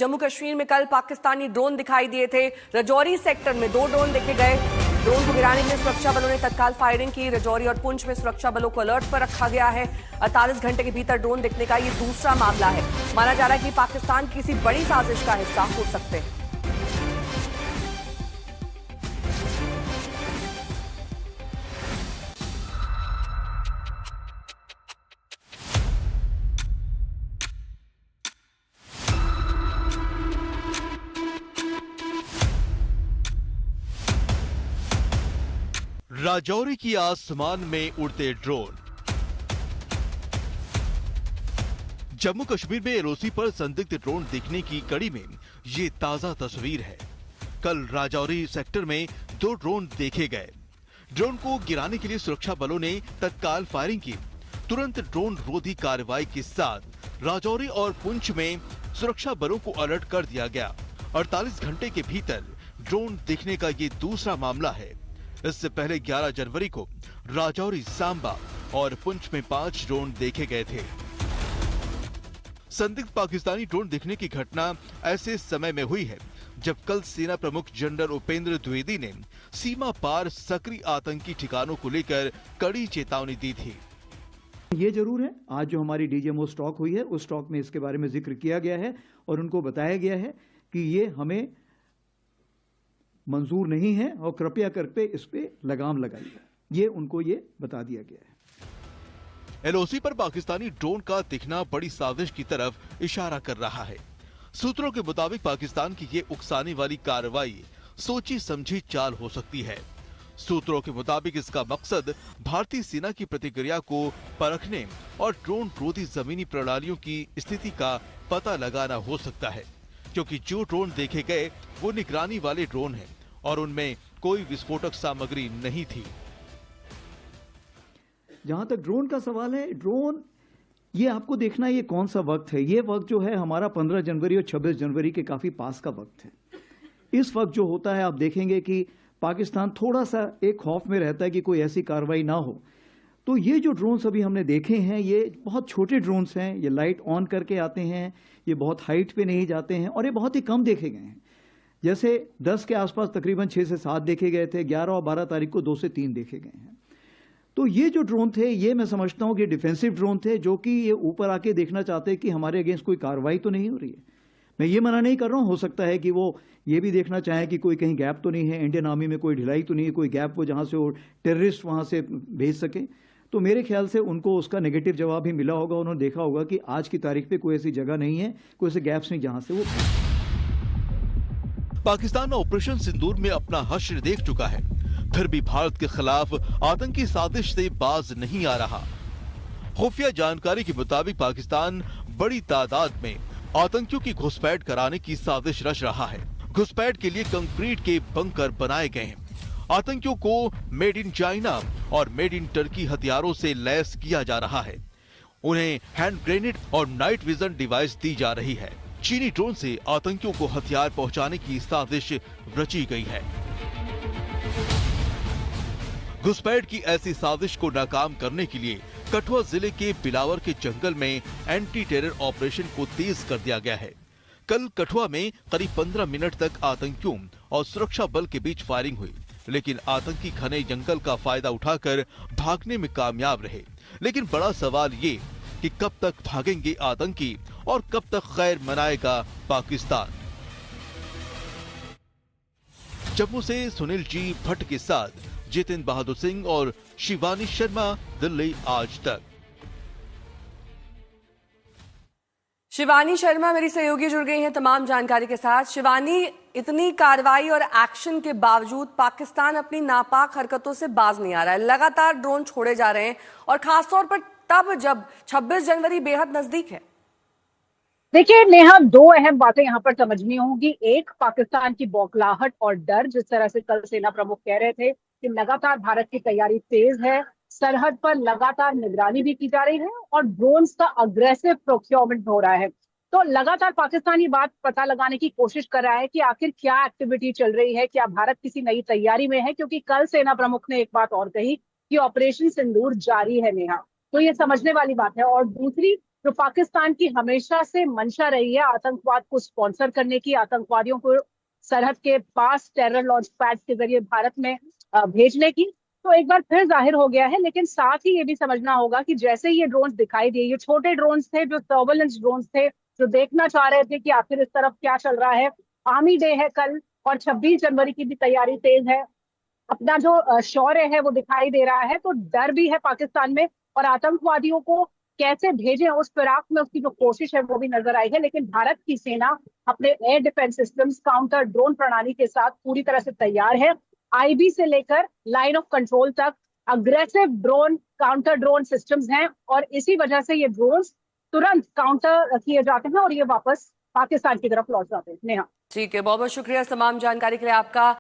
जम्मू कश्मीर में कल पाकिस्तानी ड्रोन दिखाई दिए थे। राजौरी सेक्टर में 2 ड्रोन देखे गए। ड्रोन को गिराने के लिए सुरक्षा बलों ने तत्काल फायरिंग की। राजौरी और पुंछ में सुरक्षा बलों को अलर्ट पर रखा गया है। 48 घंटे के भीतर ड्रोन दिखने का ये दूसरा मामला है। माना जा रहा है कि पाकिस्तान किसी बड़ी साजिश का हिस्सा हो सकते हैं। राजौरी की आसमान में उड़ते ड्रोन। जम्मू कश्मीर में एलओसी पर संदिग्ध ड्रोन दिखने की कड़ी में ये ताजा तस्वीर है। कल राजौरी सेक्टर में 2 ड्रोन देखे गए। ड्रोन को गिराने के लिए सुरक्षा बलों ने तत्काल फायरिंग की। तुरंत ड्रोन रोधी कार्रवाई के साथ राजौरी और पुंछ में सुरक्षा बलों को अलर्ट कर दिया गया। 48 घंटे के भीतर ड्रोन दिखने का ये दूसरा मामला है। इससे पहले 11 जनवरी को राजौरी, सांबा और पुंछ में 5 ड्रोन देखे गए थे। संदिग्ध पाकिस्तानी ड्रोन दिखने की घटना ऐसे समय में हुई है जब कल सेना प्रमुख जनरल उपेंद्र द्विवेदी ने सीमा पार सक्रिय आतंकी ठिकानों को लेकर कड़ी चेतावनी दी थी। ये जरूर है, आज जो हमारी डीजीएमओ स्टॉक हुई है उस स्टॉक में इसके बारे में जिक्र किया गया है और उनको बताया गया है कि ये हमें मंजूर नहीं है और कृपया करके इस पे लगाम लगाइए। ये उनको ये बता दिया गया है। एलओसी पर पाकिस्तानी ड्रोन का दिखना बड़ी साजिश की तरफ इशारा कर रहा है। सूत्रों के मुताबिक पाकिस्तान की ये उकसाने वाली कार्रवाई सोची समझी चाल हो सकती है। सूत्रों के मुताबिक इसका मकसद भारतीय सेना की प्रतिक्रिया को परखने और ड्रोन रोधी जमीनी प्रणालियों की स्थिति का पता लगाना हो सकता है, क्योंकि जो ड्रोन देखे गए वो निगरानी वाले ड्रोन हैं और उनमें कोई विस्फोटक सामग्री नहीं थी। जहां तक ड्रोन का सवाल है, ड्रोन ये आपको देखना ये कौन सा वक्त है। ये वक्त जो है हमारा 15 जनवरी और 26 जनवरी के काफी पास का वक्त है। इस वक्त जो होता है आप देखेंगे कि पाकिस्तान थोड़ा सा एक खौफ में रहता है कि कोई ऐसी कार्रवाई ना हो। तो ये जो ड्रोन्स अभी हमने देखे हैं ये बहुत छोटे ड्रोन्स हैं। ये लाइट ऑन करके आते हैं, ये बहुत हाइट पे नहीं जाते हैं और ये बहुत ही कम देखे गए हैं। जैसे 10 के आसपास तकरीबन 6 से 7 देखे गए थे, 11 और 12 तारीख को 2 से 3 देखे गए हैं। तो ये जो ड्रोन थे ये मैं समझता हूं कि डिफेंसिव ड्रोन थे, जो कि ये ऊपर आके देखना चाहते हैं कि हमारे अगेंस्ट कोई कार्रवाई तो नहीं हो रही है। मैं ये मना नहीं कर रहा हूं, हो सकता है कि वो ये भी देखना चाहें कि कोई कहीं गैप तो नहीं है, इंडियन आर्मी में कोई ढिलाई तो नहीं है, कोई गैप वो जहां से वो टेररिस्ट वहां से भेज सके। तो मेरे ख्याल से उनको उसका नेगेटिव जवाब ही मिला होगा। उन्होंने देखा होगा कि आज की तारीख पे कोई ऐसी जगह नहीं है, कोई ऐसे गैप्स नहीं जहां से वो। पाकिस्तान ऑपरेशन सिंदूर में अपना हश्र देख चुका है, फिर भी भारत के खिलाफ आतंकी साजिश से बाज नहीं आ रहा। खुफिया जानकारी के मुताबिक पाकिस्तान बड़ी तादाद में आतंकियों की घुसपैठ कराने की साजिश रच रहा है। घुसपैठ के लिए कंक्रीट के बंकर बनाए गए हैं। आतंकियों को मेड इन चाइना और मेड इन टर्की हथियारों से लैस किया जा रहा है। उन्हें हैंड ग्रेनेड और नाइट विजन डिवाइस दी जा रही है। चीनी ड्रोन से आतंकियों को हथियार पहुंचाने की साजिश रची गई है। घुसपैठ की ऐसी साजिश को नाकाम करने के लिए कठुआ जिले के बिलावर के जंगल में एंटी टेरर ऑपरेशन को तेज कर दिया गया है। कल कठुआ में करीब 15 मिनट तक आतंकियों और सुरक्षा बल के बीच फायरिंग हुई, लेकिन आतंकी घने जंगल का फायदा उठाकर भागने में कामयाब रहे। लेकिन बड़ा सवाल ये कि कब तक भागेंगे आतंकी और कब तक खैर मनाएगा पाकिस्तान। जम्मू से सुनील जी भट्ट के साथ जितेंद्र बहादुर सिंह और शिवानी शर्मा, दिल्ली आज तक। शिवानी शर्मा मेरी सहयोगी जुड़ गई हैं तमाम जानकारी के साथ। शिवानी, इतनी कार्रवाई और एक्शन के बावजूद पाकिस्तान अपनी नापाक हरकतों से बाज नहीं आ रहा है। लगातार ड्रोन छोड़े जा रहे हैं और खासतौर पर तब जब 26 जनवरी बेहद नजदीक है। देखिए नेहा, 2 अहम बातें यहाँ पर समझनी होंगी। एक, पाकिस्तान की बौखलाहट और डर, जिस तरह से कल सेना प्रमुख कह रहे थे कि लगातार भारत की तैयारी तेज है, सरहद पर लगातार निगरानी भी की जा रही है और ड्रोन्स का अग्रेसिव प्रोक्योरमेंट हो रहा है। तो लगातार पाकिस्तान ये बात पता लगाने की कोशिश कर रहा है कि आखिर क्या एक्टिविटी चल रही है, क्या भारत किसी नई तैयारी में है, क्योंकि कल सेना प्रमुख ने एक बात और कही कि ऑपरेशन सिंदूर जारी है नेहा। तो ये समझने वाली बात है। और दूसरी, जो पाकिस्तान की हमेशा से मंशा रही है आतंकवाद को स्पॉन्सर करने की, आतंकवादियों को सरहद के पास टेरर लॉन्च पैड के जरिए भारत में भेजने की, तो एक बार फिर जाहिर हो गया है। लेकिन साथ ही ये भी समझना होगा कि जैसे ये ड्रोन्स दिखाई दिए, ये छोटे ड्रोन्स थे जो सर्वेलेंस ड्रोन्स थे, जो देखना चाह रहे थे कि आखिर इस तरफ क्या चल रहा है। आर्मी डे है कल और 26 जनवरी की भी तैयारी तेज है। अपना जो शौर्य है वो दिखाई दे रहा है, तो डर भी है पाकिस्तान में, और आतंकवादियों को कैसे भेजें उस फिराक में उसकी जो कोशिश है वो भी नजर आई है। लेकिन भारत की सेना अपने air defence systems, counter drone प्रणाली के साथ पूरी तरह से तैयार है। आईबी से लेकर लाइन ऑफ कंट्रोल तक aggressive drone, counter drone systems हैं, और इसी वजह से ये ड्रोन्स तुरंत काउंटर किए जाते हैं और ये वापस पाकिस्तान की तरफ लौट जाते हैं। नेहा, ठीक है, बहुत बहुत शुक्रिया इस तमाम जानकारी के लिए आपका।